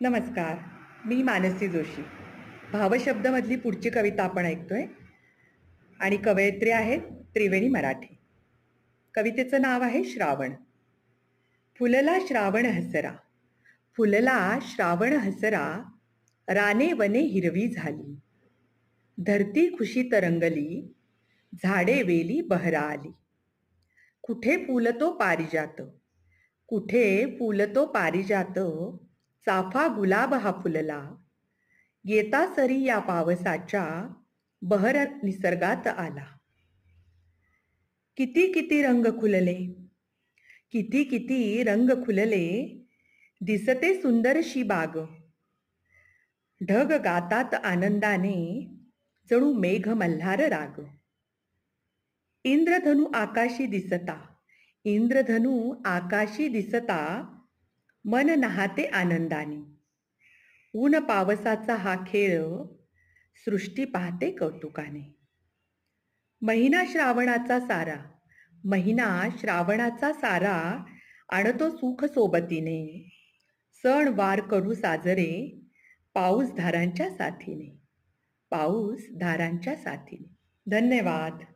नमस्कार. मी मानसी जोशी. भावशब्दमधली पुढची कविता आपण ऐकतोय आणि कवयित्री आहेत त्रिवेणी मराठे. कवितेचं नाव आहे श्रावण. फुलला श्रावण हसरा, फुलला श्रावण हसरा, राने वने हिरवी झाली. धरती खुशीत रंगली, झाडे वेली बहरा आली. कुठे फुलतो पारिजात, कुठे फुलतो पारिजात, चाफा गुलाब हा फुलला. येता सरी या पावसाच्या, बहरत निसर्गात आला. किती किती रंग खुलले, किती किती रंग खुलले, दिसते सुंदरशी बाग. ढग गातात आनंदाने, जणू मेघ मल्हार राग. इंद्रधनु आकाशी दिसता, इंद्रधनु आकाशी दिसता, मन नहाते आनंदाने. ऊन पावसाचा हा खेळ, सृष्टी पाहते कौतुकाने. महिना श्रावणाचा सारा, महिना श्रावणाचा सारा, आणतो सुख सोबतीने. सण वार करू साजरे, पाऊस धारांच्या साथीने, पाऊस धारांच्या साथीने. धन्यवाद.